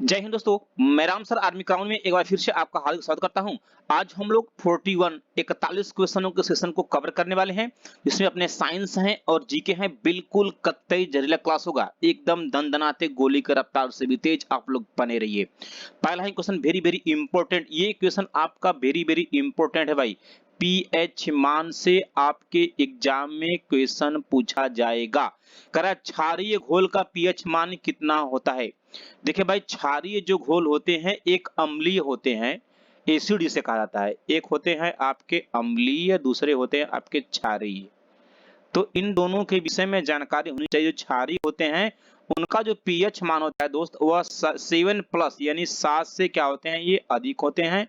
जय हिंद दोस्तों, मैं राम सर आर्मी क्राउन में एक बार फिर से आपका हार्दिक स्वागत करता हूं। आज हम लोग 41 क्वेश्चनों के सेशन को कवर करने वाले हैं, जिसमें अपने साइंस हैं और जीके हैं। बिल्कुल कतई जहरीला क्लास होगा, एकदम दनदनाते गोली की रफ्तार से भी तेज। आप लोग बने रहिए। पहला ही क्वेश्चन वेरी वेरी इंपॉर्टेंट, ये क्वेश्चन आपका वेरी वेरी इंपॉर्टेंट है भाई। पीएच मान से आपके एग्जाम में क्वेश्चन पूछा जाएगा। करा क्षारीय घोल का पीएच मान कितना होता है। देखिए भाई, क्षारीय जो घोल होते हैं एक अम्लीय होते हैं, एसिड इसे कहा जाता है। एक होते हैं आपके अम्लीय, दूसरे होते हैं आपके क्षारीय। तो इन दोनों के विषय में जानकारी होनी चाहिए। जो क्षारीय होते हैं उनका जो पीएच मान होता है दोस्त, वह 7+ यानी 7 से क्या होते हैं, ये अधिक होते हैं।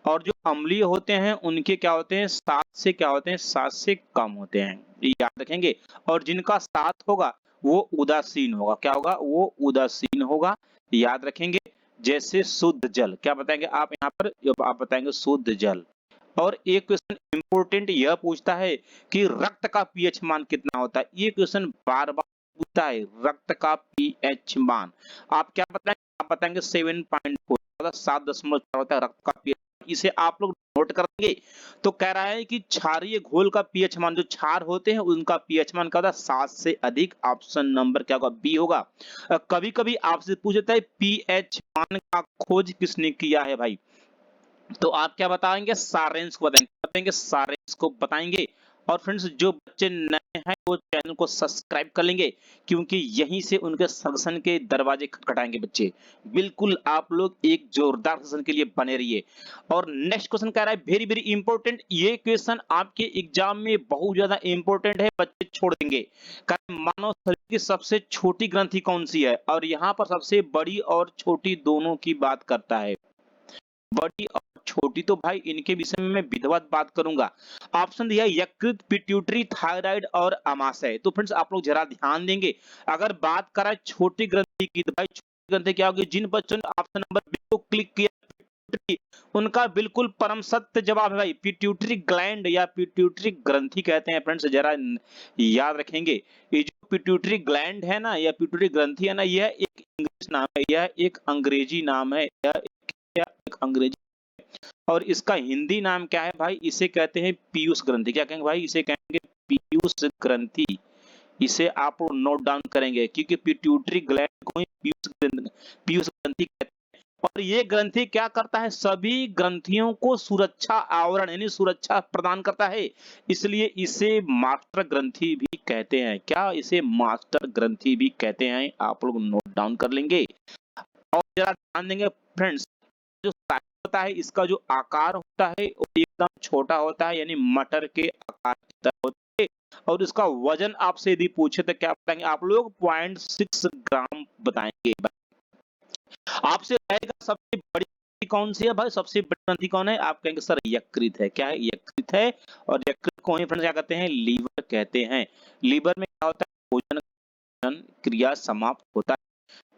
और जो अम्लीय होते हैं उनके क्या होते हैं, 7 से क्या होते हैं, 7 से कम होते हैं। ये याद रखेंगे। और जिनका 7 होगा वो उदासीन होगा। क्या होगा, वो उदासीन होगा। याद रखेंगे। जैसे शुद्ध जल, क्या बताएंगे आप यहाँ पर, आप बताएंगे शुद्ध जल। और एक क्वेश्चन इंपॉर्टेंट यह पूछता है कि रक्त का पीएच मान कितना होता है। ये क्वेश्चन बार बार पूछता है, रक्त का पीएच मान। आप क्या बताएंगे, आप बताएंगे 7.4, मतलब 7.4 होता है रक्त का पीएच। इसे आप लोग नोट करेंगे। तो कह रहा है कि क्षारीय घोल का पीएच मान, जो क्षार होते हैं उनका पीएच मान क्या होता है, 7 से अधिक। ऑप्शन नंबर क्या होगा, बी होगा। कभी कभी आपसे पूछ जाता है पीएच मान का खोज किसने किया है भाई। तो आप क्या बताएंगे, सारेंस को बताएंगे, सारेंस को बताएंगे। और फ्रेंड्स, जो बच्चे नए हैं वो चैनल को सब्सक्राइब कर लेंगे, क्योंकि यहीं से उनके सजेशन के दरवाजे खटखटाएंगे बच्चे। बिल्कुल आप लोग एक जोरदार सेशन के लिए बने रहिए। और नेक्स्ट क्वेश्चन कह रहा है वेरी वेरी इंपॉर्टेंट, ये क्वेश्चन आपके एग्जाम में बहुत ज्यादा इंपॉर्टेंट है, बच्चे छोड़ देंगे। मानव शरीर की सबसे छोटी ग्रंथि कौन सी है। और यहाँ पर सबसे बड़ी और छोटी दोनों की बात करता है। बड़ी और छोटी तो भाई इनके विषय में मैं विधिवत बात करूंगा। ऑप्शन दिया यकृत, पिट्यूटरी, थायराइड और अमाशय। तो फ्रेंड्स आप लोग जरा ध्यान देंगे। अगर बात करें छोटी ग्रंथि की, तो भाई छोटी ग्रंथि क्या होगी। जिन बच्चों ने ऑप्शन नंबर बी को क्लिक किया पिट्यूटरी, उनका बिल्कुल परम सत्य जवाब है भाई पिट्यूटरी ग्लैंड, या पिट्यूटरी ग्रंथि कहते हैं। फ्रेंड्स जरा याद रखेंगे, ये जो पिट्यूटरी ग्लैंड है ना, या पिट्यूटरी ग्रंथि है ना, यह एक इंग्लिश नाम है, यह एक अंग्रेजी नाम है, यह एक अंग्रेजी। और इसका हिंदी नाम क्या है भाई, इसे कहते हैं पीयूष ग्रंथि। क्या कहेंगे भाई, इसे कहेंगे पीयूष ग्रंथि। इसे आप नोट डाउन करेंगे, क्योंकि पिट्यूटरी ग्लैंड को ही पीयूष ग्रंथि कहते हैं। और ये ग्रंथि क्या करता है, सभी ग्रंथियों को सुरक्षा आवरण यानी सुरक्षा प्रदान करता है। इसलिए इसे मास्टर ग्रंथि भी कहते हैं। क्या, इसे मास्टर ग्रंथि भी कहते हैं। आप लोग नोट डाउन कर लेंगे। और जरा ध्यान देंगे फ्रेंड्स, जो साइज होता है इसका, जो आकार होता है वो एकदम छोटा होता है, यानी मटर के आकार की तरह होता है। और इसका वजन आपसे यदि पूछे तो क्या बताएंगे आप लोग, 0.6 ग्राम बताएंगे। आपसे कहेगा सबसे बड़ी ग्रंथि कौन सी है भाई, सबसे बड़ी ग्रंथि कौन है, आप कहेंगे सर यकृत है। क्या है, यकृत है। और यकृत को ही फ्रेंड्स क्या कहते हैं, लीवर कहते हैं। लीवर में क्या होता है, भोजन क्रिया समाप्त होता है।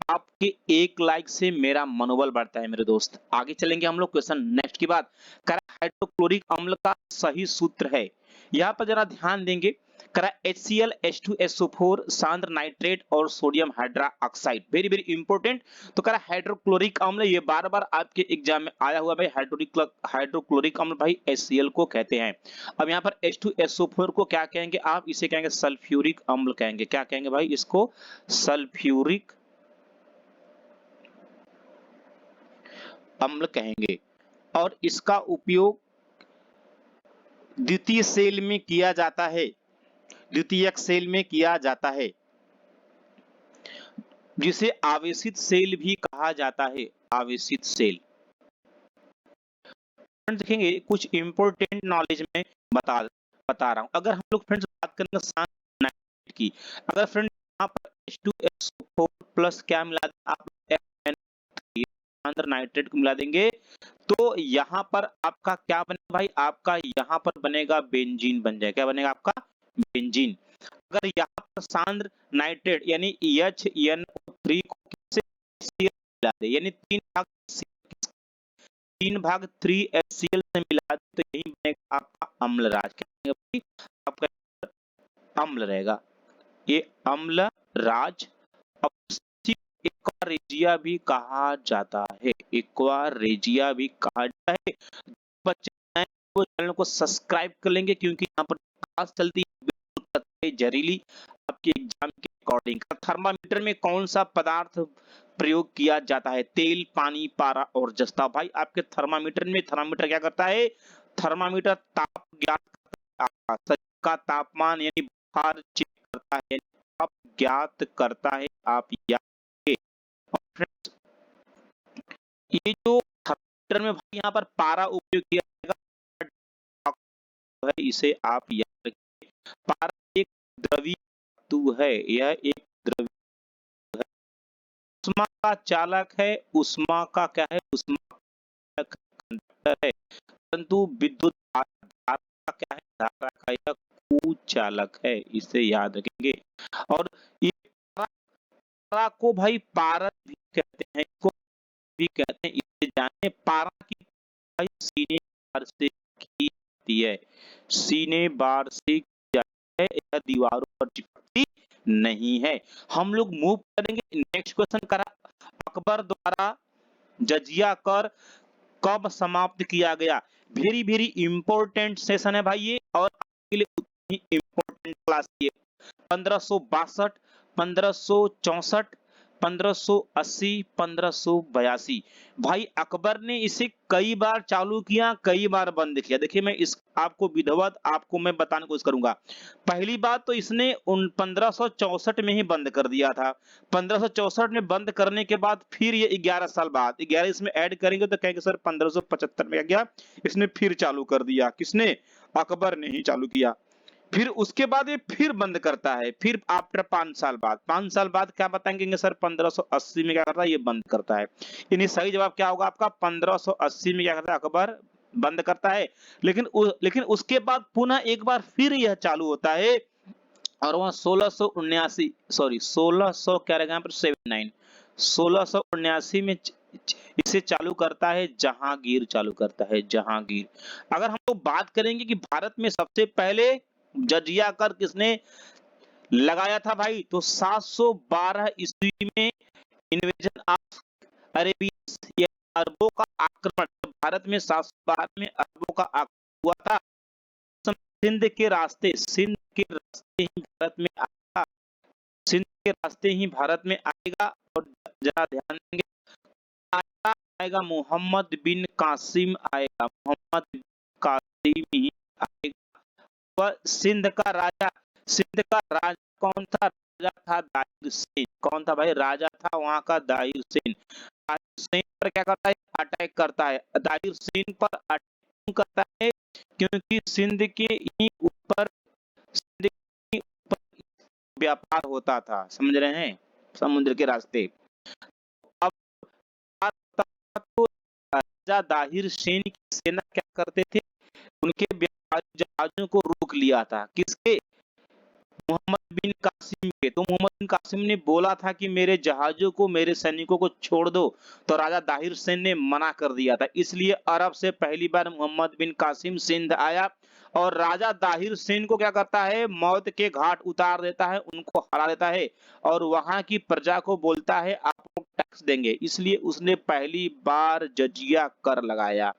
आपके एक लाइक से मेरा मनोबल बढ़ता है मेरे दोस्त। आगे चलेंगे हम लोग क्वेश्चन नेक्स्ट की बात करा। हाइड्रोक्लोरिक अम्ल का सही सूत्र है, यहाँ पर जरा ध्यान देंगे। करा HCl H2SO4, सांद्र नाइट्रेट और sodium hydra oxide. Very very important. तो करा हाइड्रोक्लोरिक अम्ल, ये बार बार आपके एग्जाम में आया हुआ भाई। हाइड्रोक्लोरिक अम्ल भाई HCl को कहते हैं। अब यहाँ पर H2SO4 को क्या कहेंगे आप, इसे कहेंगे सल्फ्यूरिक अम्ल कहेंगे। क्या कहेंगे भाई, इसको सल्फ्यूरिक अम्ल कहेंगे। और इसका उपयोग द्वितीय सेल में किया जाता है, द्वितीयक सेल में किया जाता है, जिसे आवेशित सेल भी कहा जाता है। आवेशित सेल। फ्रेंड्स देखेंगे कुछ इंपॉर्टेंट नॉलेज में बता रहा हूं। अगर हम लोग फ्रेंड्स बात करेंगे सांद्र नाइट्रेट की, अगर फ्रेंड्स यहाँ पर H2SO4 प्लस क्या मिला आप सांद्र नाइट्रेट को मिला देंगे, तो यहाँ पर आपका क्या बनेगा भाई, आपका यहाँ पर बनेगा बेंजीन बन जाएगा। क्या बनेगा आपका, बेंजीन। अगर यहाँ पर सांद्र नाइट्रेट यानी HNO3 को किससे मिला दे, यानी 3 भाग 3 HCl से मिला दे, तो यही बनेगा आपका अम्लराज। क्या भाई, आपका अम्ल रहेगा, ये अम्लराज। अब एक और रेजिया भी कहा जाता है, एक्वा रेजिया भी कहा जाता है। बच्चे नए वो चैनल को सब्सक्राइब कर लेंगे क्योंकि यहाँ पर क्लास चलती है बिल्कुल कतई जहरीली आपके एग्जाम के अकॉर्डिंग। थर्मामीटर में कौन सा पदार्थ प्रयोग किया जाता है? तेल, पानी, पारा और जस्ता। भाई आपके थर्मामीटर क्या करता है? थर्मामीटर ताप ज्ञात करता है, शरीर का तापमान यानी बुखार चेक करता है, यानी ताप ज्ञात करता है। आप याद रखिए। और friends, ये जो थर्मामीटर में भाई यहाँ पर पारा उपयोग किया जाएगा है, इसे आप याद रखिए। पारा एक द्रवीय धातु है, यह एक द्रव्य उष्मा का चालक है। उष्मा का क्या है? उष्मा का कंडक्टर है, परंतु विद्युत धारा का क्या है? धारा का यह कुचालक है, इसे याद रखेंगे। और ये पारा को भाई पारद भी कहते हैं, इसको भी कहते हैं, इसे जाने। पारा की भाई सीने बार से की जाती है, सीने बार से की जाती है, यह दीवारों पर चिपकती नहीं है। हम लोग मूव करेंगे नेक्स्ट क्वेश्चन करा। अकबर द्वारा जजिया कर कब समाप्त किया गया? वेरी वेरी इंपॉर्टेंट सेशन है भाई ये, और आपके लिए उतनी ही इंपॉर्टेंट क्लास ये। 1562, 1564, 1580, 1582। भाई अकबर ने इसे कई बार चालू किया, कई बार बंद किया। देखिए मैं इस आपको विधिवत आपको मैं बताने की कोशिश करूंगा। पहली बात तो इसने उन 1564 में ही बंद कर दिया था। 1564 में बंद करने के बाद फिर ये 11 साल बाद 11 इसमें ऐड करेंगे तो कहेंगे सर 1575 में गया, इसने फिर चालू कर दिया। किसने? अकबर ने ही चालू किया। फिर उसके बाद ये फिर बंद करता है, फिर आफ्टर 5 साल बाद क्या बताएंगे सर 1580 में क्या करता है? ये बंद करता है। यानी सही जवाब क्या होगा आपका? 1580 में क्या करता है? अकबर बंद करता है। लेकिन उसके बाद पुनः एक बार फिर यह चालू होता है, और वह 1679 सॉरी 1600 क्या रहेगा यहाँ पर 79 1679 में इसे चालू करता है जहांगीर, चालू करता है जहांगीर। अगर हम लोग बात करेंगे कि भारत में सबसे पहले जजिया कर किसने लगाया था भाई, तो 712 ईस्वी में इन्वेजन ऑफ अरेबियंस, या अरबों का आक्रमण। भारत में 712 में अरबों का आक्रमण हुआ था। सिंध के रास्ते ही भारत में आएगा, सिंध के रास्ते ही भारत में आएगा। और जरा ध्यान देंगे, आएगा मोहम्मद बिन कासिम आएगा, मोहम्मद बिन कासिम ही आएगा। वह सिंध का राजा कौन था? राजा था दाहिर सेन। कौन था भाई? राजा था वहां का दाहिर सेन। दाहिर सेन पर क्या करता है? अटैक करता है। दाहिर सेन पर अटैक करता है क्योंकि सिंध के ही ऊपर व्यापार होता था, समझ रहे हैं, समुद्र के रास्ते। अब तो राजा दाहिर सेन की सेना क्या करते थे? उनके व्यापारी जहाजों को रोक लिया था। किसके? मोहम्मद बिन कासिम के। तो मोहम्मद बिन कासिम ने बोला था कि मेरे जहाजों को, मेरे सैनिकों को छोड़ दो, तो राजा दाहिर सेन ने मना कर दिया था। इसलिए अरब से पहली बार मोहम्मद बिन कासिम सिंध आया, और राजा दाहिर सेन को क्या करता है? मौत के घाट उतार देता है, उनको हरा देता है, और वहां की प्रजा को बोलता है आप लोग टैक्स देंगे। इसलिए उसने पहली बार जजिया कर लगाया,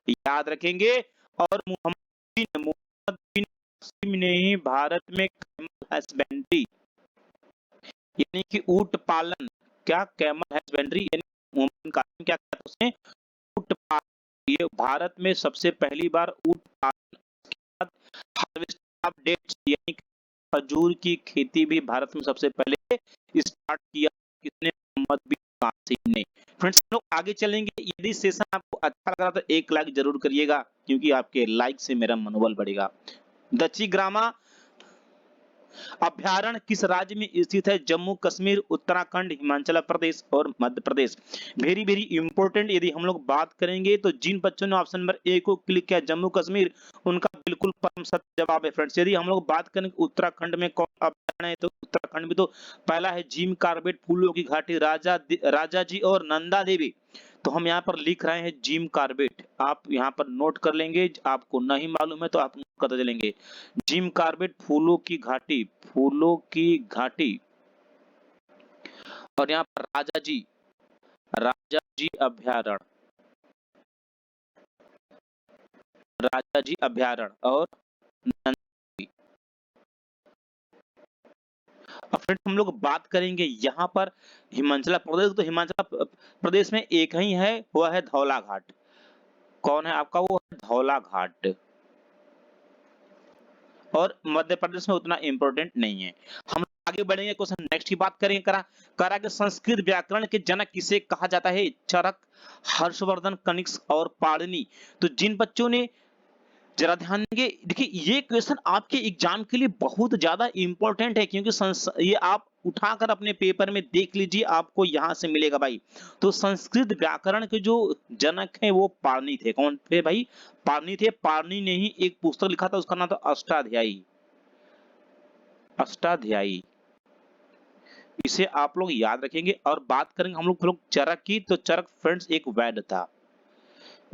याद रखेंगे। और मोहम्मद बिन कासिम ने ही भारत में कैमल हस्बेंड्री यानी कि ऊंट पालन, क्या कैमल हस्बेंड्री यानी मोहम्मद बिन कासिम क्या किया था उसने? ऊंट पालन। ये भारत में सबसे पहली बार ऊंट पालन। हार्वेस्ट ऑफ डेट्स यानी कि खजूर की खेती भी भारत में सबसे पहले स्टार्ट किया किसने? मोहम्मद बिन कासिम ने। फ्रेंड्स लोग आगे चलेंगे। यदि सेशन आपको अच्छा लग रहा तो एक लाइक जरूर करिएगा, क्योंकि आपके लाइक से मेरा मनोबल बढ़ेगा। दक्षिग्रामा अभ्यारण्य किस राज्य में स्थित है? जम्मू कश्मीर, उत्तराखंड, हिमाचल प्रदेश और Madhya Pradesh. Very very important. यदि हम लोग बात करेंगे तो जिन बच्चों ने ऑप्शन नंबर ए को क्लिक किया जम्मू कश्मीर, उनका बिल्कुल परम सत्य जवाब है फ्रेंड्स। यदि हम लोग बात करें उत्तराखंड में कौन अभ्यारण्य है, तो उत्तराखंड में तो पहला है जिम कार्बेट फूलों की घाटी, राजा जी और नंदा देवी। तो हम यहाँ पर लिख रहे हैं जिम कार्बेट, आप यहाँ पर नोट कर लेंगे। आपको नहीं मालूम है तो आप नोट करते चलेंगे। जिम कार्बेट फूलों की घाटी, फूलों की घाटी। और यहाँ पर राजा जी राजाजी अभयारण्य, राजाजी अभयारण्य और नंदी। अब फ्रेंड्स हम लोग बात करेंगे यहाँ पर हिमाचल प्रदेश, तो हिमाचल प्रदेश में एक ही है, वह है धौला घाट। कौन है आपका? वो है धौला घाट। और मध्य प्रदेश में उतना इंपॉर्टेंट नहीं है। हम आगे बढ़ेंगे, क्वेश्चन नेक्स्ट की बात करेंगे। करा कि संस्कृत व्याकरण के जनक किसे कहा जाता है? चरक, हर्षवर्धन, कनिष्क और पाणिनि। तो जिन बच्चों ने जरा ध्यान देंगे, देखिए ये क्वेश्चन आपके एग्जाम के लिए बहुत ज्यादा इंपॉर्टेंट है, क्योंकि ये आप उठाकर अपने पेपर में देख लीजिए, आपको यहां से मिलेगा भाई। तो संस्कृत व्याकरण के जो जनक हैं वो पाणिनि थे। कौन थे भाई? पाणिनि थे। पाणिनि ने ही एक पुस्तक लिखा था, उसका नाम था अष्टाध्यायी। अष्टाध्यायी, इसे आप लोग याद रखेंगे। और बात करेंगे हम लोग चरक की, तो चरक फ्रेंड्स एक वैद्य था।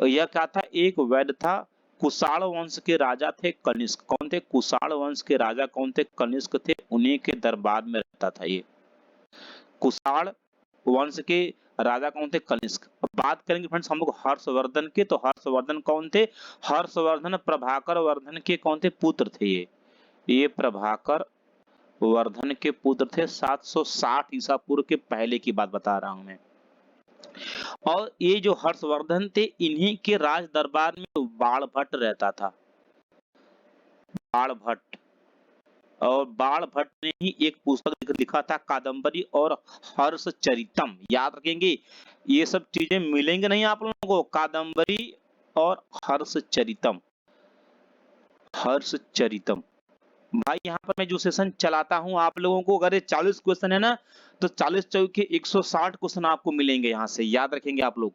यह क्या था? एक वैद्य था। कुषाण वंश के राजा थे कनिष्क। कौन थे? कुषाण वंश के राजा कौन थे? कनिष्क थे। उन्हीं के दरबार में रहता था ये। कुषाण वंश के राजा कौन थे? कनिष्क। अब बात करेंगे फ्रेंड्स हम लोग हर्षवर्धन के, तो हर्षवर्धन कौन थे? हर्षवर्धन प्रभाकर वर्धन के कौन थे? पुत्र थे ये प्रभाकर वर्धन के पुत्र थे। 760 ईसा पूर्व के पहले की बात बता रहा हूं मैं। और ये जो हर्षवर्धन थे, इन्हीं के राज दरबार में बाणभट्ट रहता था। बाणभट्ट। और बाणभट्ट ने ही एक पुस्तक लिखा था, कादंबरी और हर्षचरितम। याद रखेंगे, ये सब चीजें मिलेंगे नहीं आप लोगों को। कादंबरी और हर्षचरितम। हर्षचरितम भाई, यहाँ पर मैं जो सेशन चलाता हूँ आप लोगों को, अगर ये 40 क्वेश्चन है ना, तो 40 चौके 160 क्वेश्चन आपको मिलेंगे यहाँ से। याद रखेंगे आप लोग।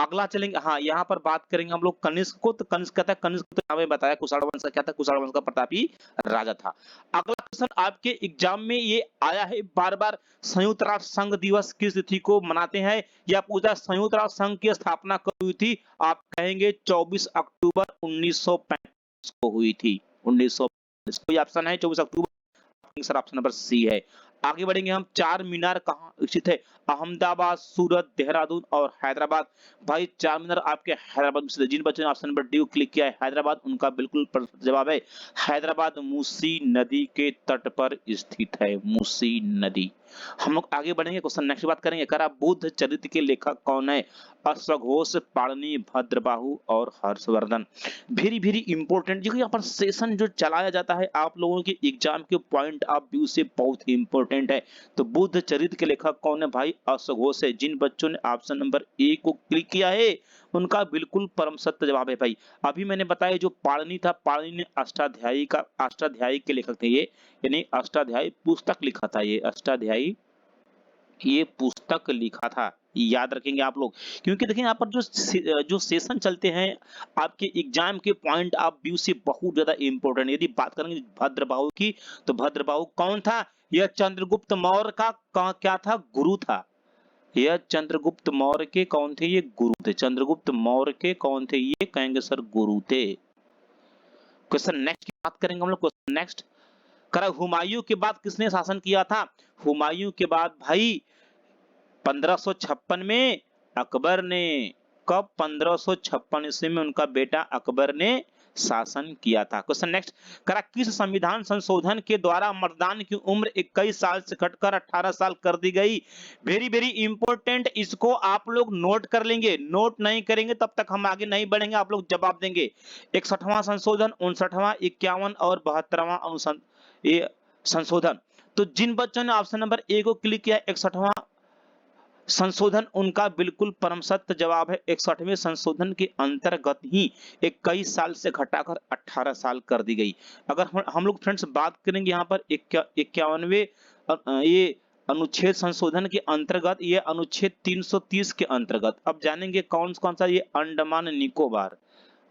अगला चलेंगे, हाँ यहाँ पर बात करेंगे हम लोग कनिष्क को। तो कनिष्क कहता है, कनिष्क तो हमें बताया कुषाण वंश का क्या था? कुषाण वंश का प्रतापी राजा था। अगला क्वेश्चन आपके एग्जाम में ये आया है बार बार, संयुक्त राष्ट्र संघ दिवस किस तिथि को मनाते हैं? या पूछा संयुक्त राष्ट्र संघ की स्थापना कब हुई थी? आप कहेंगे 24 अक्टूबर 1935 को हुई थी। 1935। कोई ऑप्शन है 24 अक्टूबर? सर ऑप्शन नंबर सी है। आगे बढ़ेंगे हम, चार मीनार कहाँ स्थित है? अहमदाबाद, सूरत, देहरादून और हैदराबाद। भाई चार मीनार आपके हैदराबाद में स्थित है। जिन बच्चों ने ऑप्शन नंबर डी क्लिक किया है हैदराबाद, उनका बिल्कुल जवाब है हैदराबाद मूसी नदी के तट पर स्थित है। मूसी नदी। हम लोग आगे बढ़ेंगे, क्वेश्चन नेक्स्ट बात करेंगे। करा बुद्ध चरित्र के लेखक कौन है? अश्वघोष, पाणिनि, भद्रबाहु और हर्षवर्धन। वेरी वेरी इंपॉर्टेंट, जो यहाँ पर सेशन जो चलाया जाता है आप लोगों के एग्जाम के पॉइंट ऑफ व्यू से बहुत ही इंपॉर्टेंट है। तो बुद्ध चरित्र के लेखक कौन है भाई? अश्वघोष है। जिन बच्चों ने ऑप्शन नंबर ए को क्लिक किया है, उनका बिल्कुल परम सत्य जवाब है भाई। अभी मैंने बताया जो पाणिनि था, पाणिनि ने अष्टाध्यायी के लेखक थे ये, यानी अष्टाध्यायी पुस्तक लिखा था। ये अष्टाध्यायी ये पुस्तक लिखा था। याद रखेंगे आप लोग, क्योंकि देखिए यहाँ पर जो सेशन चलते हैं आपके एग्जाम के पॉइंट ऑफ व्यू से बहुत ज्यादा इंपॉर्टेंट। यदि बात करेंगे भद्रबाहु की, तो भद्रबाहु कौन था? यह चंद्रगुप्त मौर्य का क्या था? गुरु था। यह चंद्रगुप्त मौर्य के कौन थे? ये गुरु थे। चंद्रगुप्त मौर्य के कौन थे? ये कहेंगे सर गुरु थे। क्वेश्चन नेक्स्ट की बात करेंगे हम लोग। क्वेश्चन नेक्स्ट, करा हुमायूं के बाद किसने शासन किया था? हुमायूं के बाद भाई 1556 में अकबर ने। कब? 1556 ईस्वी में उनका बेटा अकबर ने शासन किया था। क्वेश्चन नेक्स्ट, करा किस संविधान संशोधन के द्वारा मतदान की उम्र 21 साल से घटकर 18 साल कर दी गई? वेरी वेरी इंपॉर्टेंट, इसको आप लोग नोट कर लेंगे। नोट नहीं करेंगे तब तक हम आगे नहीं बढ़ेंगे, आप लोग जवाब देंगे। 61वां संशोधन, 59वां, 51 और 72वां ये संशोधन। तो जिन बच्चों ने ऑप्शन नंबर ए को क्लिक किया 61वां संशोधन, उनका बिल्कुल परम सत्य जवाब है। 61वें संशोधन के अंतर्गत ही 21 साल से घटाकर 18 साल कर दी गई। अगर हम लोग फ्रेंड्स बात करेंगे यहाँ पर 51वें ये अनुच्छेद संशोधन के अंतर्गत, ये अनुच्छेद 330 के अंतर्गत। अब जानेंगे कौन कौन सा? ये अंडमान निकोबार,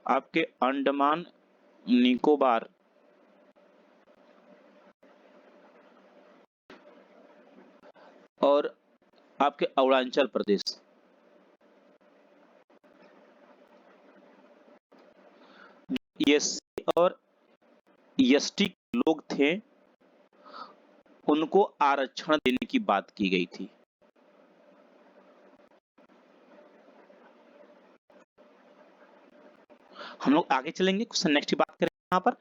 आपके अंडमान निकोबार और आपके अरुणाचल प्रदेश। एससी और एसटी लोग थे, उनको आरक्षण देने की बात की गई थी। हम लोग आगे चलेंगे, क्वेश्चन नेक्स्ट की बात करें यहाँ पर।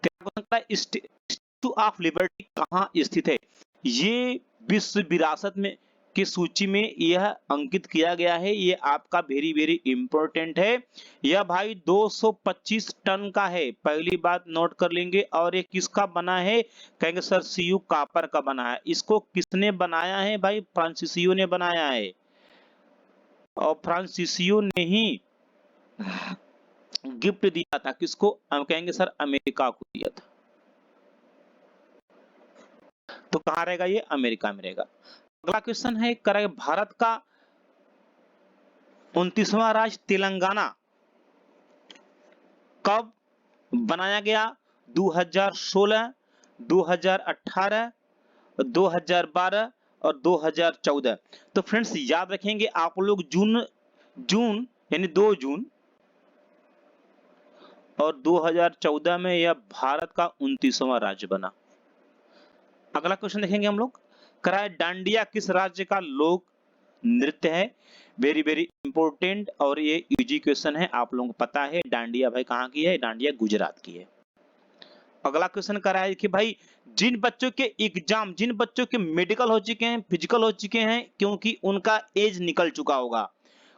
तेरा क्वेश्चन है स्टैच्यू ऑफ लिबर्टी कहाँ स्थित है? ये विश्व विरासत में की सूची में यह अंकित किया गया है। ये आपका वेरी वेरी इंपॉर्टेंट है। यह भाई 225 टन का है, पहली बात नोट कर लेंगे। और ये किसका बना है? कहेंगे सर सीयू कापर का बना है। इसको किसने बनाया है भाई? फ्रांसीसियो ने बनाया है। और फ्रांसीसियो ने ही गिफ्ट दिया था किसको? हम कहेंगे सर अमेरिका को दिया था। तो कहां रहेगा ये? अमेरिका में रहेगा। अगला क्वेश्चन है करें भारत का 29वां राज्य तेलंगाना कब बनाया गया? 2016, 2018, 2012 और 2014। तो फ्रेंड्स याद रखेंगे आप लोग जून जून यानी 2 जून और 2014 में यह भारत का 29वां राज्य बना। अगला क्वेश्चन देखेंगे हम लोग। कराए डांडिया किस राज्य का लोक नृत्य है? वेरी वेरी इंपॉर्टेंट और ये इजी क्वेश्चन है, आप लोगों को पता है डांडिया भाई कहाँ की है? डांडिया गुजरात की है। अगला क्वेश्चन करा है कि भाई जिन बच्चों के एग्जाम, जिन बच्चों के मेडिकल हो चुके हैं, फिजिकल हो चुके हैं, क्योंकि उनका एज निकल चुका होगा,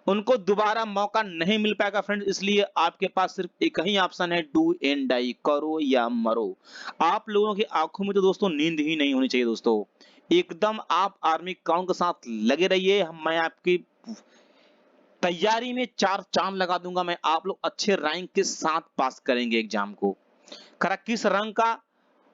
उनको दोबारा मौका नहीं मिल पाएगा फ्रेंड्स। इसलिए आपके पास सिर्फ एक ही ऑप्शन है, डू एंड डाई, करो या मरो। आप लोगों की आंखों में तो दोस्तों नींद ही नहीं होनी चाहिए दोस्तों। एकदम आप आर्मी क्राउन के साथ लगे रहिए। मैं आपकी तैयारी में 4 चांद लगा दूंगा। मैं आप लोग अच्छे रैंक के साथ पास करेंगे एग्जाम को। करा किस रंग का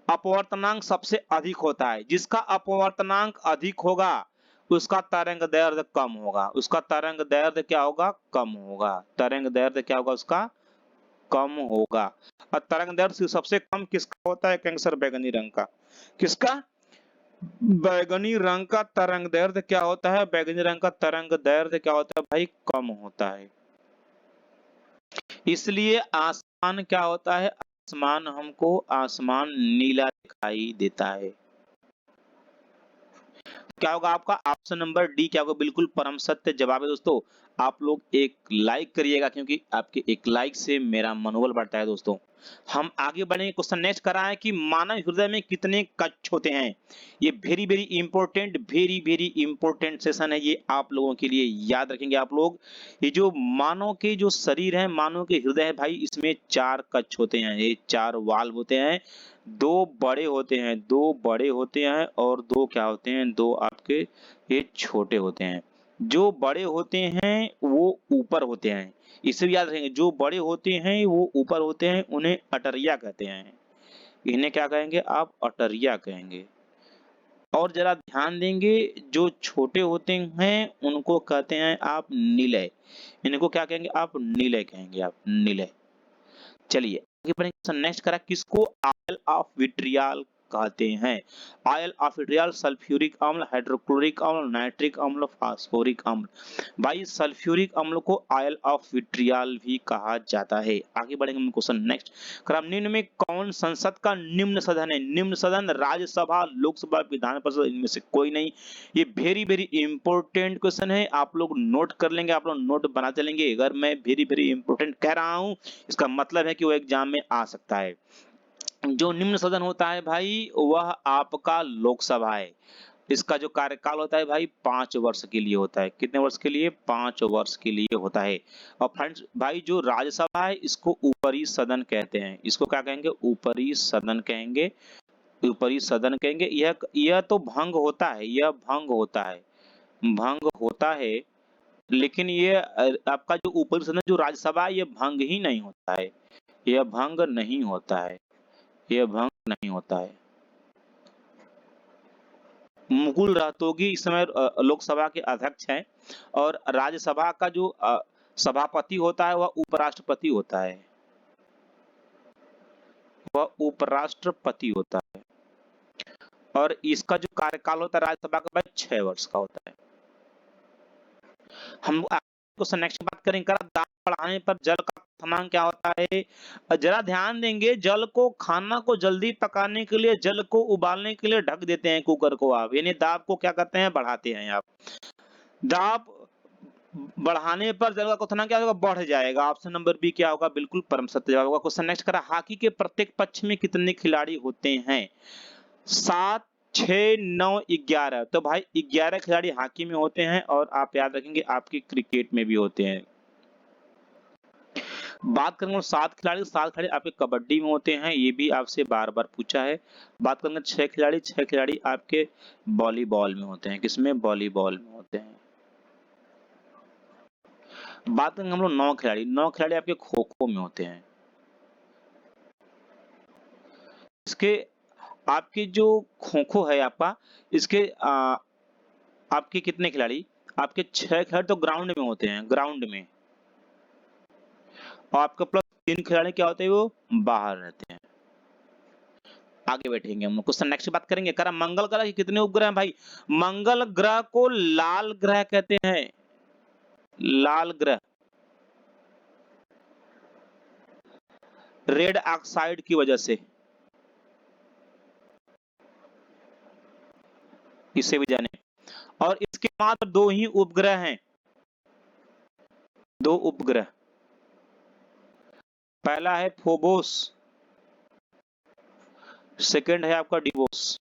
अपवर्तनांक सबसे अधिक होता है? जिसका अपवर्तनांक अधिक होगा उसका तरंग दैर्ध्य कम होगा। उसका तरंग दैर्ध्य क्या होगा? कम होगा। तरंग दैर्ध्य क्या होगा? उसका कम होगा। और तरंग दैर्ध्य सबसे कम किसका होता है? कैंसर बैगनी रंग का। किसका? बैगनी रंग का तरंग दैर्ध्य क्या होता है? बैगनी रंग का तरंग दैर्ध्य क्या होता है भाई? कम होता है। इसलिए आसमान क्या होता है? आसमान हमको आसमान नीला दिखाई देता है। क्या होगा आपका? ऑप्शन नंबर डी क्या होगा? बिल्कुल परम सत्य जवाब है दोस्तों। आप लोग एक लाइक करिएगा, क्योंकि आपके एक लाइक से मेरा मनोबल बढ़ता है दोस्तों। हम आगे बढ़ेंगे। क्वेश्चन नेक्स्ट करा है कि मानव हृदय में कितने कक्ष होते हैं? ये very very important, very very important session है ये, आप लोगों के लिए याद रखेंगे आप लोग। ये जो मानव के जो शरीर है, मानव के हृदय है भाई, इसमें 4 कक्ष होते हैं। ये 4 वाल्व होते हैं। 2 बड़े होते हैं, 2 बड़े होते हैं और 2 क्या होते हैं? 2 आपके ये छोटे होते हैं। जो बड़े होते हैं वो ऊपर होते हैं। इसे भी याद रखेंगे, जो बड़े होते हैं वो ऊपर होते हैं, उन्हें अटरिया कहते हैं। इन्हें क्या कहेंगे आप? अटरिया कहेंगे। और जरा ध्यान देंगे, जो छोटे होते हैं उनको कहते हैं आप निलय। इनको क्या कहेंगे आप? निलय कहेंगे आप, निलय। चलिए आगे बढ़ेंगे। नेक्स्ट करा किसको आयल ऑफ विट्रियल कहते हैं? आयल ऑफ विट्रियल सल्फ्यूरिक अम्ल, हाइड्रोक्लोरिक अम्ल, नाइट्रिक अम्ल, फास्फोरिक अम्ल। भाई सल्फ्यूरिक अम्ल को आयल ऑफ विट्रियल भी कहा जाता है। आगे बढ़ेंगे हम क्वेश्चन नेक्स्ट। क्रम निम्न में कौन संसद का निम्न सदन है? निम्न सदन राज्यसभा, लोकसभा, विधान परिषद, इनमें से कोई नहीं। ये वेरी वेरी इंपॉर्टेंट क्वेश्चन है, आप लोग नोट कर लेंगे, आप लोग नोट बना चलेंगे। अगर मैं वेरी वेरी इंपॉर्टेंट कह रहा हूं, इसका मतलब है कि वो एग्जाम में आ सकता है। जो निम्न सदन होता है भाई, वह आपका लोकसभा है। इसका जो कार्यकाल होता है भाई 5 वर्ष के लिए होता है। कितने वर्ष के लिए? 5 वर्ष के लिए होता है। और फ्रेंड्स भाई जो राज्यसभा है इसको ऊपरी सदन कहते हैं। इसको क्या कहेंगे? ऊपरी सदन कहेंगे। ऊपरी सदन कहेंगे। यह तो भंग होता है, यह भंग होता है, भंग होता है। लेकिन ये आपका जो ऊपरी सदन जो राज्यसभा है, ये भंग ही नहीं होता है, यह भंग नहीं होता है, यह भंग नहीं होता है। मुकुल रोहतगी इस समय लोकसभा के अध्यक्ष हैं। और राज्यसभा का जो सभापति होता है वह उपराष्ट्रपति होता है, वह उपराष्ट्रपति होता है। और इसका जो कार्यकाल होता है राज्यसभा का भाई 6 वर्ष का होता है। हम क्वेश्चन नेक्स्ट बात करेंगे। दाब बढ़ाने पर जल का क्वथनांक क्या होता है? जरा ध्यान देंगे, जल को, खाना को जल्दी पकाने के लिए, जल को उबालने के लिए ढक देते हैं कुकर को आप, यानी दाब को क्या करते हैं? बढ़ाते हैं आप। दाब बढ़ाने पर जल का क्वथनांक क्या होगा, बढ़ जाएगा। ऑप्शन नंबर बी क्या होगा, बिल्कुल परम सत्य जवाब होगा। क्वेश्चन नेक्स्ट करा, हॉकी के प्रत्येक पक्ष में कितने खिलाड़ी होते हैं? 7, 6, 9, 11। तो भाई 11 खिलाड़ी हॉकी में होते हैं और आप याद रखेंगे आपके क्रिकेट में भी होते हैं। बात करेंगे 7 खिलाड़ी आपके कबड्डी में होते हैं, ये भी आपसे बार-बार पूछा है। बात करेंगे 6 खिलाड़ी आपके वॉलीबॉल में होते हैं। किसमें? वॉलीबॉल में होते हैं। बात करेंगे हम लोग 9 खिलाड़ी आपके खो-खो में होते हैं। इसके आपके जो खो-खो है आपका, इसके आपके कितने खिलाड़ी? आपके 6 खिलाड़ी तो ग्राउंड में होते हैं, ग्राउंड में। और आपके प्लस 3 खिलाड़ी क्या होते हैं, वो बाहर रहते हैं। आगे बैठेंगे हम लोग। क्वेश्चन नेक्स्ट बात करेंगे, करा मंगल ग्रह के कितने उपग्रह हैं भाई? मंगल ग्रह को लाल ग्रह कहते हैं, लाल ग्रह। रेड ऑक्साइड की वजह से, इसे भी जाने। और इसके मात्र 2 ही उपग्रह हैं, 2 उपग्रह। पहला है फोबोस, सेकंड है आपका डिवोस।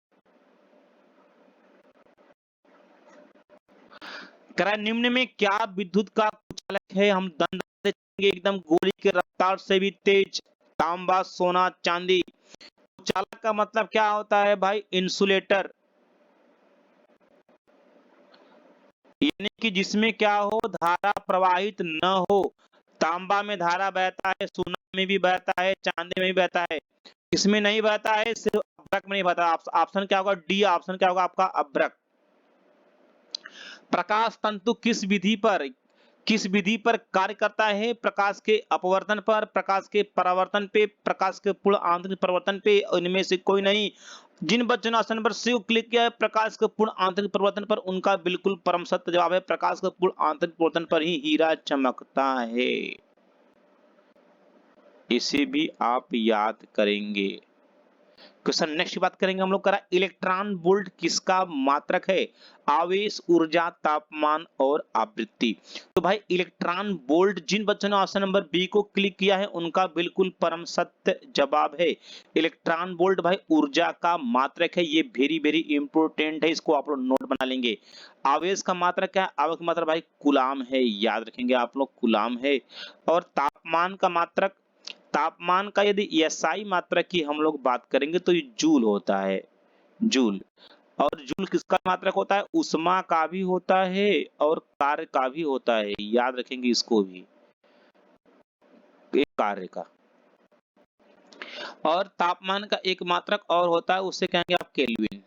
करा निम्न में क्या विद्युत का कुचालक है? हम दंड से चलेंगे एकदम गोली के रफ्तार से भी तेज। तांबा, सोना, चांदी। कुचालक का मतलब क्या होता है भाई? इंसुलेटर, यानी कि जिसमें क्या हो, धारा प्रवाहित न हो। तांबा में धारा बहता है, सोना में भी बहता है, चांदी में भी बहता है। इसमें नहीं बहता है, सिर्फ अभ्रक में नहीं बहता। ऑप्शन क्या होगा? डी ऑप्शन क्या होगा आपका? अभ्रक। प्रकाश तंतु किस विधि पर कार्य करता है? प्रकाश के अपवर्तन पर, प्रकाश के परावर्तन पे, प्रकाश के पूर्ण आंतरिक परिवर्तन पे, इनमें से कोई नहीं। जिन बच्चों ने ऑप्शन पर सी क्लिक किया है प्रकाश के पूर्ण आंतरिक परिवर्तन पर, उनका बिल्कुल परम सत्य जवाब है प्रकाश के पूर्ण आंतरिक परिवर्तन पर ही हीरा चमकता है। इसे भी आप याद करेंगे। क्वेश्चन नेक्स्ट बात करेंगे हम लोग, करा इलेक्ट्रॉन वोल्ट किसका मात्रक है? आवेश, ऊर्जा, तापमान और आवृत्ति। तो भाई इलेक्ट्रॉन वोल्ट, जिन बच्चों ने ऑप्शन नंबर बी को क्लिक किया है उनका बिल्कुल परम सत्य जवाब है। इलेक्ट्रॉन वोल्ट भाई ऊर्जा का मात्रक है, ये वेरी वेरी इंपॉर्टेंट है, इसको आप लोग नोट बना लेंगे। आवेश का मात्रक क्या है? आवेश का मात्रक भाई कूलाम है, याद रखेंगे आप लोग, कूलाम है। और तापमान का मात्रक, तापमान का यदि एसआई मात्रक की हम लोग बात करेंगे तो ये जूल होता है, जूल। और जूल किसका मात्रक होता है? उष्मा का भी होता है और कार्य का भी होता है, याद रखेंगे इसको भी, एक कार्य का। और तापमान का एक मात्रक और होता है, उससे कहेंगे आप केल्विन।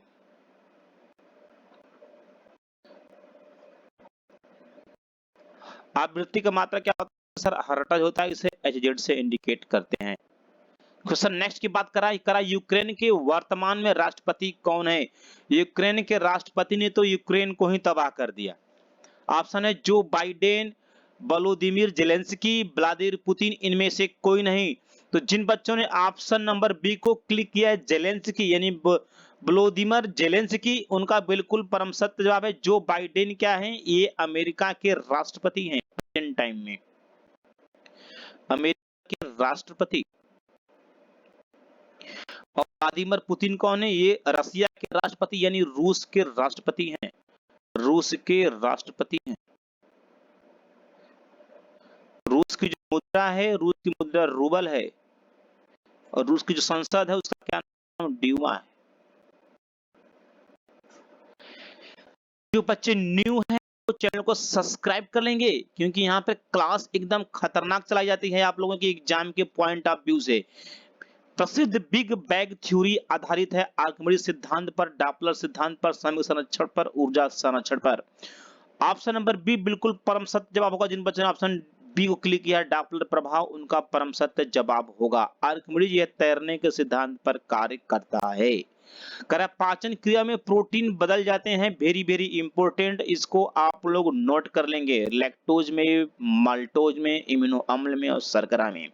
आवृत्ति का मात्रक क्या होता है सर? हर्ट्ज होता है, इसे एचजेड से इंडिकेट करते हैं। क्वेश्चन नेक्स्ट की बात करा यूक्रेन के वर्तमान में राष्ट्रपति कौन है? यूक्रेन के राष्ट्रपति ने तो यूक्रेन को ही तबाह कर दिया। ऑप्शन है Joe Biden, Volodymyr Zelensky, Vladimir Putin, इनमें से कोई नहीं। तो जिन बच्चों ने ऑप्शन नंबर बी को क्लिक किया है, जेलेंस्की यानी व्लादिमीर जेलेंस्की, उनका बिल्कुल परम सत्य जवाब है। जो बाइडेन क्या है? ये अमेरिका के राष्ट्रपति हैं प्रेजेंट टाइम में, अमेरिका के राष्ट्रपति। और व्लादिमीर पुतिन कौन है? ये रसिया के राष्ट्रपति यानी रूस के राष्ट्रपति हैं, रूस के राष्ट्रपति हैं। रूस की जो मुद्रा है, रूस की मुद्रा रूबल है। और रूस की जो संसद है उसका क्या नाम? ड्यूमा है। जो बच्चे न्यू हैं वो चैनल को सब्सक्राइब कर लेंगे, क्योंकि यहाँ पे क्लास एकदम खतरनाक चलाई जाती है आप लोगों की एग्जाम के पॉइंट ऑफ व्यू से। प्रसिद्ध बिग बैंग थ्योरी आधारित है आर्किमिडीज सिद्धांत पर, डॉपलर सिद्धांत पर, समय संरक्षण पर, ऊर्जा संरक्षण पर। ऑप्शन नंबर बी बिल्कुल परम सत्य जवाब होगा। जिन बच्चों ने ऑप्शन बी को क्लिक किया डॉपलर प्रभाव, उनका परम सत्य जवाब होगा। आर्किमिडीज यह तैरने के सिद्धांत पर कार्य करता है। करा पाचन क्रिया में प्रोटीन बदल जाते हैं, वेरी वेरी इंपॉर्टेंट, इसको आप लोग नोट कर लेंगे। लैक्टोज में, माल्टोज में, इम्यूनो अम्ल में और शर्करा में।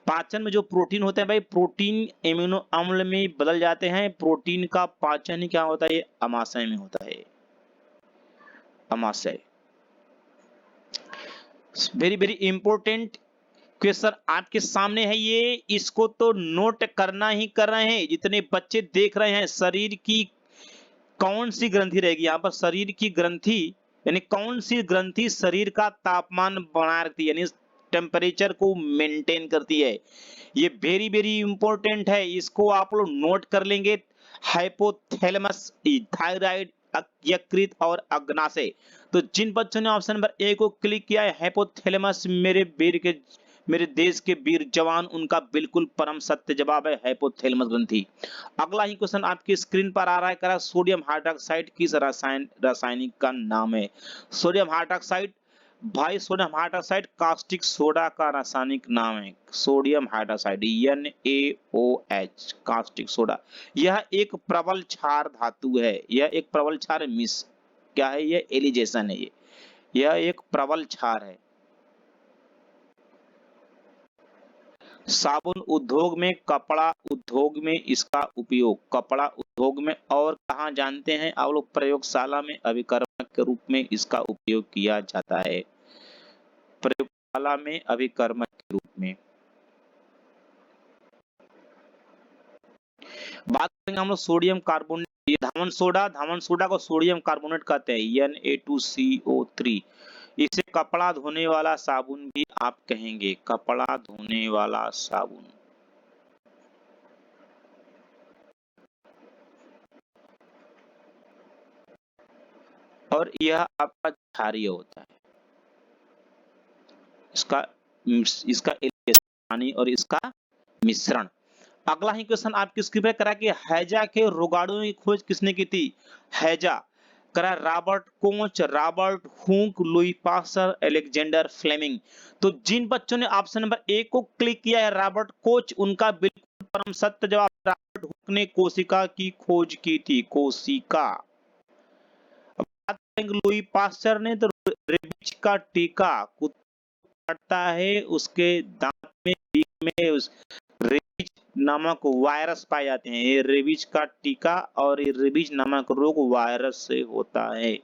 पाचन में जो प्रोटीन होते हैं भाई, प्रोटीन इम्यूनो अम्ल में बदल जाते हैं। प्रोटीन का पाचन क्या होता है? अमाशय में होता है, अमाशय। वेरी वेरी इंपॉर्टेंट क्वेश्चन आपके सामने है ये, इसको तो नोट करना ही कर रहे हैं। जितने बच्चे देख रहे हैं, शरीर की कौन सी ग्रंथि रहेगी यहाँ पर, शरीर की ग्रंथि यानी कौन सी ग्रंथि शरीर का तापमान बनाए रखती है, यानी टेम्परेचर को मेंटेन करती है। ये वेरी वेरी इंपॉर्टेंट है, इसको आप लोग नोट कर लेंगे। हाइपोथैलेमस, थायराइड, यकृत और अग्नाशय। तो जिन बच्चों ने ऑप्शन नंबर ए को क्लिक किया है हाइपोथैलेमस, मेरे देश के वीर जवान, उनका बिल्कुल परम सत्य जवाब है हाइपोथैलेमस ग्रंथि। अगला ही क्वेश्चन आपकी स्क्रीन पर आ रहा है, करा सोडियम हाइड्रोक्साइड किस रासायनिक का नाम है। सोडियम हाइड्रोक्साइड, भाई सोडियम हाइड्रोक्साइड कास्टिक सोडा का रासायनिक नाम है। Sodium hydroxide NaOH, caustic soda. यह एक प्रबल क्षार धातु है, यह एक प्रबल क्षार मिस क्या है, यह एलिगेशन है, यह एक प्रबल क्षार है। साबुन उद्योग में, कपड़ा उद्योग में इसका उपयोग, कपड़ा उद्योग में और कहाँ जानते हैं आप लोग, प्रयोगशाला में अभिकर्मक के रूप में इसका उपयोग किया जाता है, प्रयोगशाला में अभिकर्मक के रूप में। बात करेंगे हम लोग सोडियम कार्बोनेट, धावन सोडा को सोडियम कार्बोनेट कहते हैं Na2CO3। इसे कपड़ा धोने वाला साबुन भी आप कहेंगे, कपड़ा धोने वाला साबुन। और यह आपका क्षारीय होता है, इसका पानी और इसका मिश्रण। अगला ही क्वेश्चन आपकी स्क्रीन पर करा कि हैजा के रोगाणुओं की खोज किसने की थी। हैजा करा Robert Koch, Robert Hooke, Louis Pasteur, Alexander Fleming. तो जिन बच्चों ने ऑप्शन नंबर ए को क्लिक किया है रॉबर्ट कोच, उनका बिल्कुल परम सत्य जवाब, रॉबर्ट हुक ने कोशिका की खोज की थी, कोशिका। लुई पास्चर ने तो रेबीज का टीका काटता है, उसके दांत में, बीक में उस रेबीज नामक वायरस पाए जाते हैं। ये रेबीज का टीका और ये रेबीज नामक रोग वायरस से होता है,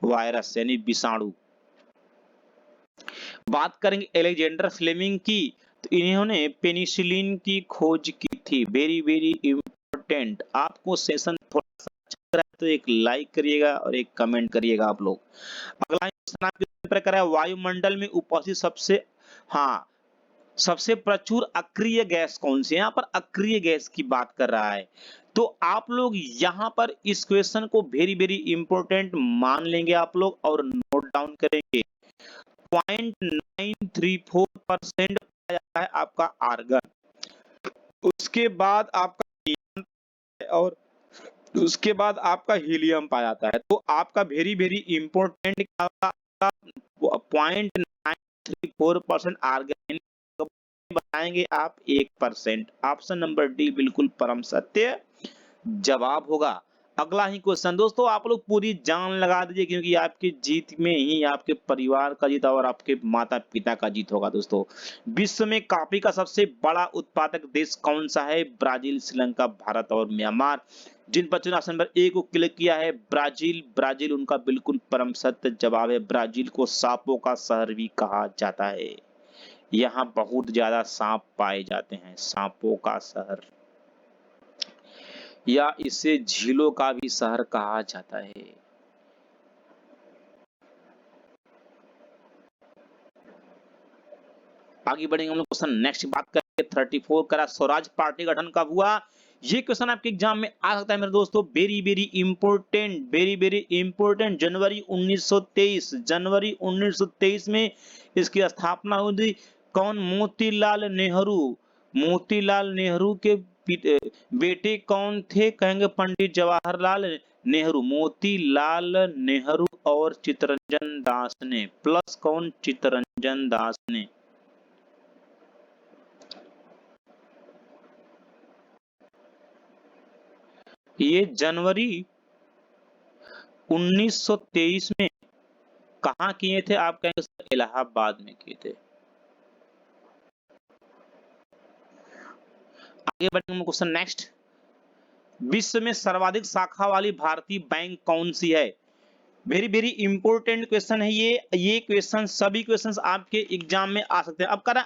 वायरस यानी विषाणु। बात करेंगे एलेक्जेंडर फ्लेमिंग की, तो इन्होंने पेनिसिलिन की खोज की थी। Very very important. आपको सेशन थोड़ा सा अच्छा लग रहा है तो एक लाइक करिएगा और एक कमेंट करिएगा आप लोग। अगला क्वेश्चन आपके प्रकार है, वायुमंडल में उपस्थित सबसे प्रचुर अक्रिय गैस कौन सी है। यहाँ पर अक्रिय गैस की बात कर रहा है, तो आप लोग यहाँ पर इस क्वेश्चन को वेरी वेरी इंपॉर्टेंट मान लेंगे आप लोग और नोट डाउन करेंगे। 0.934% पाया जाता है आपका आर्गन, उसके बाद आपका और उसके बाद आपका हीलियम पाया जाता है। तो आपका वेरी वेरी इंपॉर्टेंट 0.934% आर्गन बताएंगे आप 1%। ऑप्शन नंबर डी बिल्कुल परम सत्य जवाब होगा। अगला ही क्वेश्चन दोस्तों, आप लोग पूरी जान लगा दीजिए क्योंकि आपकी जीत में ही आपके परिवार का जीत और आपके माता पिता का जीत होगा। दोस्तों, विश्व में कॉफी का सबसे बड़ा उत्पादक देश कौन सा है। ब्राजील, श्रीलंका, भारत और म्यांमार। जिन बच्चों ने ऑप्शन नंबर ए को क्लिक किया है ब्राजील उनका बिल्कुल परम सत्य जवाब है। ब्राजील को सांपों का शहर भी कहा जाता है, यहाँ बहुत ज्यादा सांप पाए जाते हैं, सांपों का शहर, या इसे झीलों का भी शहर कहा जाता है। आगे बढ़ेंगे हम लोग क्वेश्चन नेक्स्ट बात करेंगे 34 का स्वराज पार्टी गठन कब हुआ। ये क्वेश्चन आपके एग्जाम में आ सकता है मेरे दोस्तों, वेरी वेरी इंपॉर्टेंट। जनवरी 1923 में इसकी स्थापना हुई थी। कौन, मोतीलाल नेहरू के बेटे कौन थे, कहेंगे पंडित जवाहरलाल नेहरू। मोतीलाल नेहरू और चित्तरंजन दास ने, प्लस कौन, चित्तरंजन दास ने। ये जनवरी 1923 में कहाँ किए थे, आप कहेंगे सर इलाहाबाद में किए थे। आगे बढ़ेंगे क्वेश्चन नेक्स्ट, विश्व में सर्वाधिक शाखा वाली भारतीय बैंक कौन सी है। वेरी इंपॉर्टेंट क्वेश्चन है ये क्वेश्चन, सभी क्वेश्चंस आपके एग्जाम में आ सकते हैं। अब करा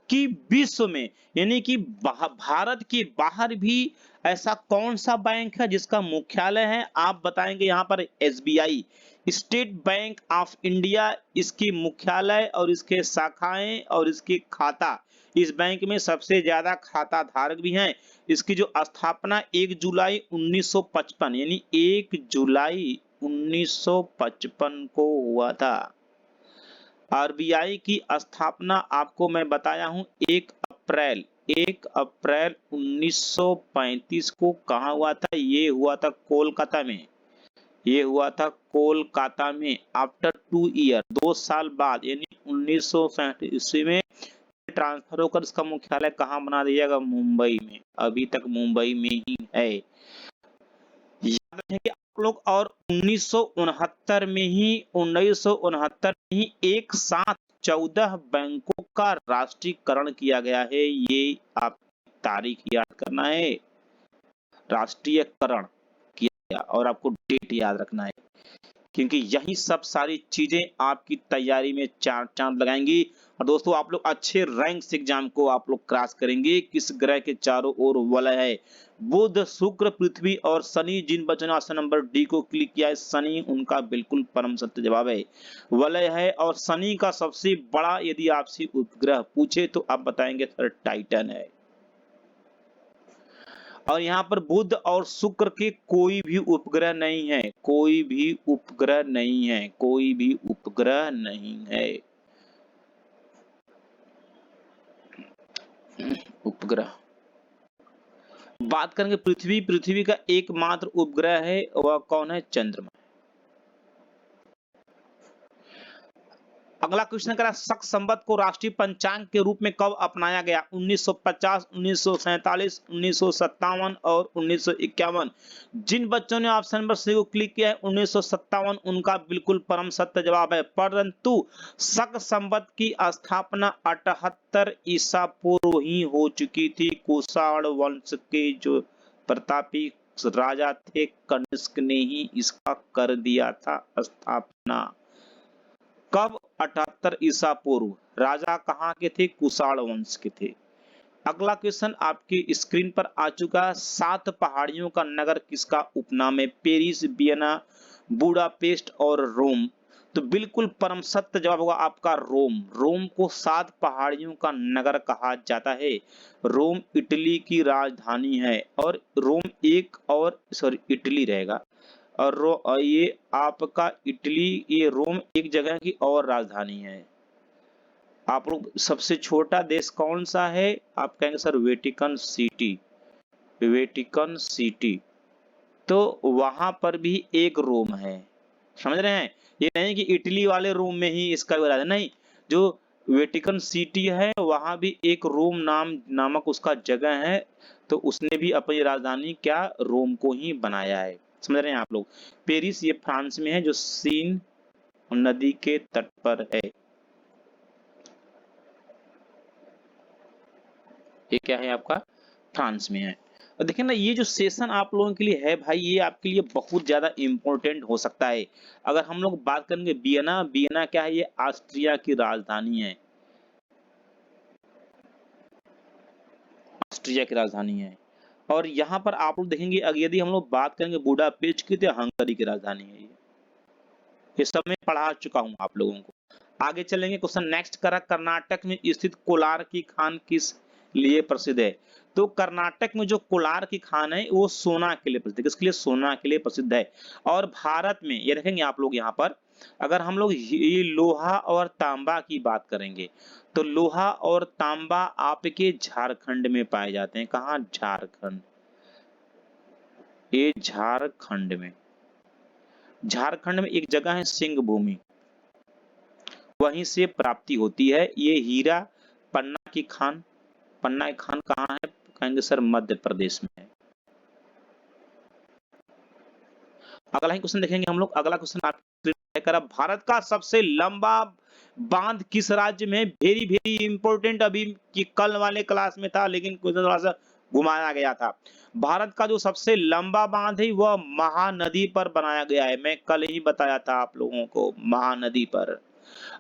कि विश्व में यानी कि भारत के बाहर भी ऐसा कौन सा बैंक है जिसका मुख्यालय है, आप बताएंगे यहाँ पर SBI, state bank of India, इसकी मुख्यालय और इसके शाखाएं और इसके खाता। इस बैंक में सबसे ज्यादा खाता धारक भी हैं। इसकी जो स्थापना 1 जुलाई 1955 यानी 1 जुलाई 1955 को हुआ था। आरबीआई की स्थापना आपको मैं बताया हूं 1 अप्रैल 1935 को कहां हुआ था? ये हुआ था कोलकाता में। ये हुआ था कोलकाता में। आफ्टर 2 ईयर, 2 साल बाद यानी 1937 ईस्वी में ट्रांसफर होकर इसका मुख्यालय कहां बना दिया गया? मुंबई में। अभी तक मुंबई में ही है। याद रखेंगे आप लोग। और 1969 में ही एक साथ 14 बैंकों का राष्ट्रीयकरण किया गया है। ये आप तारीख याद करना है, राष्ट्रीयकरण किया गया, और आपको डेट याद रखना है, क्योंकि यही सब सारी चीजें आपकी तैयारी में चार चांद लगाएंगी। और दोस्तों आप लोग अच्छे रैंक से एग्जाम को आप लोग क्रॉस करेंगे। किस ग्रह के चारों ओर वलय है? बुध, शुक्र, पृथ्वी और शनि। जिन बच्चों ने ऑप्शन नंबर डी को क्लिक किया है शनि, उनका बिल्कुल परम सत्य जवाब है, वलय है। और शनि का सबसे बड़ा यदि आपसे उपग्रह पूछे तो आप बताएंगे सर टाइटन है। और यहाँ पर बुध और शुक्र के कोई भी उपग्रह नहीं है, कोई भी उपग्रह नहीं है, कोई भी उपग्रह नहीं है। उपग्रह बात करेंगे पृथ्वी का एकमात्र उपग्रह है, वह कौन है? चंद्रमा। अगला क्वेश्चन करा शक संवत को राष्ट्रीय पंचांग के रूप में कब अपनाया गया? 1950, 1947, 1957 और 1951। जिन बच्चों ने ऑप्शन नंबर सी को क्लिक किया है 1957, उनका बिल्कुल परम सत्य जवाब है। परंतु शक संवत की स्थापना 78 ईसा पूर्व ही हो चुकी थी। कुषाण वंश के जो प्रतापी राजा थे कनिष्क ने ही इसका कर दिया था स्थापना। कब? 78 ईसा पूर्व। राजा कहां के थे? कुषाण वंश के थे। अगला क्वेश्चन आपकी स्क्रीन पर आ चुका है। 7 पहाड़ियों का नगर किसका उपनाम है? पेरिस, वियना, बुडापेस्ट और रोम। तो बिल्कुल परम सत्य जवाब होगा आपका रोम। रोम को 7 पहाड़ियों का नगर कहा जाता है। रोम इटली की राजधानी है, और रोम एक और इटली रहेगा, और ये आपका इटली, ये रोम एक जगह की और राजधानी है। आप लोग सबसे छोटा देश कौन सा है? आप कहेंगे sir Vatican city. Vatican city, तो वहां पर भी एक रोम है। समझ रहे हैं? ये नहीं कि इटली वाले रोम में ही इसका राजधानी, नहीं, जो वेटिकन सिटी है वहां भी एक रोम नामक उसका जगह है, तो उसने भी अपनी राजधानी क्या? रोम को ही बनाया है। समझ रहे हैं आप लोग? पेरिस ये फ्रांस में है, जो सीन नदी के तट पर है। ये क्या है आपका? फ्रांस में है। और देखिए ना, ये जो सेशन आप लोगों के लिए है भाई, ये आपके लिए बहुत ज्यादा इंपॉर्टेंट हो सकता है। अगर हम लोग बात करेंगे वियना, वियना क्या है? ये ऑस्ट्रिया की राजधानी है। ऑस्ट्रिया की राजधानी है। और यहाँ पर आप लोग देखेंगे यदि हम लोग बात करेंगे बुडापेस्ट की, तो हंगरी की राजधानी है। ये सब मैं पढ़ा चुका हूँ आप लोगों को। आगे चलेंगे। क्वेश्चन नेक्स्ट करा कर्नाटक में स्थित कोलार की खान किस लिए प्रसिद्ध है? तो कर्नाटक में जो कोलार की खान है वो सोना के लिए प्रसिद्ध है। किसके लिए? सोना के लिए प्रसिद्ध है। और भारत में ये देखेंगे आप लोग, यहाँ पर अगर हम लोग ये लोहा और तांबा की बात करेंगे, तो लोहा और तांबा आपके झारखंड में पाए जाते हैं। कहाँ? झारखंड। ये झारखंड में, झारखंड में एक जगह है सिंह भूमि, वहीं से प्राप्ति होती है। ये हीरा पन्ना की खान, पन्ना की खान कहाँ है? कहेंगे सर मध्य प्रदेश में है। अगला ही क्वेश्चन देखेंगे हम लोग। अगला क्वेश्चन आपका, भारत का सबसे लंबा बांध किस राज्य में? वेरी इंपॉर्टेंट, अभी की कल वाले क्लास में था, लेकिन क्वेश्चन थोड़ा सा घुमाया गया था। भारत का जो सबसे लंबा बांध है वह महानदी पर बनाया गया है। मैं कल ही बताया था आप लोगों को, महानदी पर।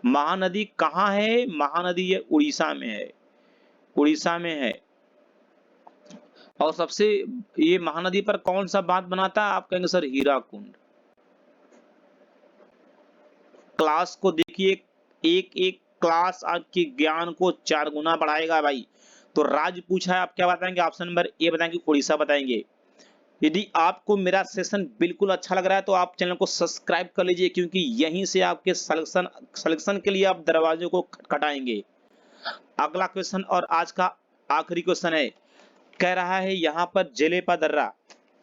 महानदी कहाँ है? महानदी ये उड़ीसा में है, उड़ीसा में है। और सबसे ये महानदी पर कौन सा बांध बना था? आप कहेंगे सर हीराकुंड। क्लास को देखिए, एक एक क्लास आपके ज्ञान को 4 गुना बढ़ाएगा भाई। तो राज्य पूछा है, आप क्या बताएंगे? ऑप्शन नंबर ए बताएंगे, उड़ीसा बताएंगे। यदि आपको मेरा सेशन बिल्कुल अच्छा लग रहा है तो आप चैनल को सब्सक्राइब कर लीजिए, क्योंकि यहीं से आपके सिलेक्शन के लिए आप दरवाजों को खटखटाएंगे। अगला क्वेश्चन और आज का आखिरी क्वेश्चन है, कह रहा है यहाँ पर जलेपा दर्रा,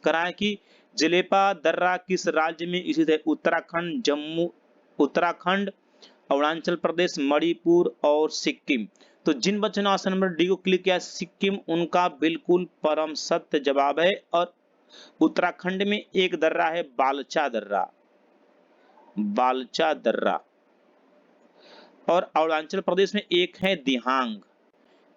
कह रहा है कि जलेपा दर्रा किस राज्य में स्थित है? उत्तराखंड, जम्मू, उत्तराखंड, अरुणाचल प्रदेश, मणिपुर और सिक्किम। तो जिन बच्चों ने ऑप्शन नंबर डी को क्लिक किया सिक्किम, उनका बिल्कुल परम सत्य जवाब है। और उत्तराखंड में एक दर्रा है बालचा दर्रा, बालचा दर्रा। और अरुणाचल प्रदेश में एक है दिहांग।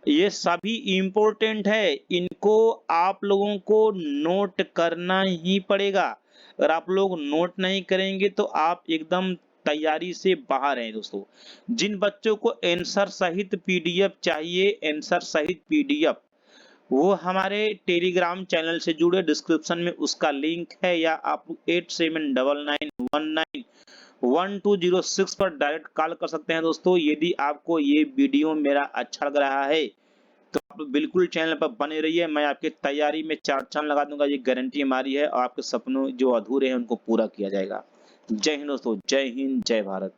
ये सभी इंपॉर्टेंट है, इनको आप लोगों को नोट करना ही पड़ेगा। अगर आप लोग नोट नहीं करेंगे तो आप एकदम तैयारी से बाहर हैं दोस्तों। जिन बच्चों को आंसर सहित पीडीएफ चाहिए, आंसर सहित पीडीएफ, वो हमारे टेलीग्राम चैनल से जुड़े, डिस्क्रिप्शन में उसका लिंक है, या आप 8799191206 पर डायरेक्ट कॉल कर सकते हैं दोस्तों। यदि आपको ये वीडियो मेरा अच्छा लग रहा है तो आप बिल्कुल चैनल पर बने रहिए। मैं आपकी तैयारी में 4 चांद लगा दूंगा, ये गारंटी हमारी है। और आपके सपनों जो अधूरे हैं उनको पूरा किया जाएगा। जय हिंद दोस्तों, जय हिंद, जय भारत।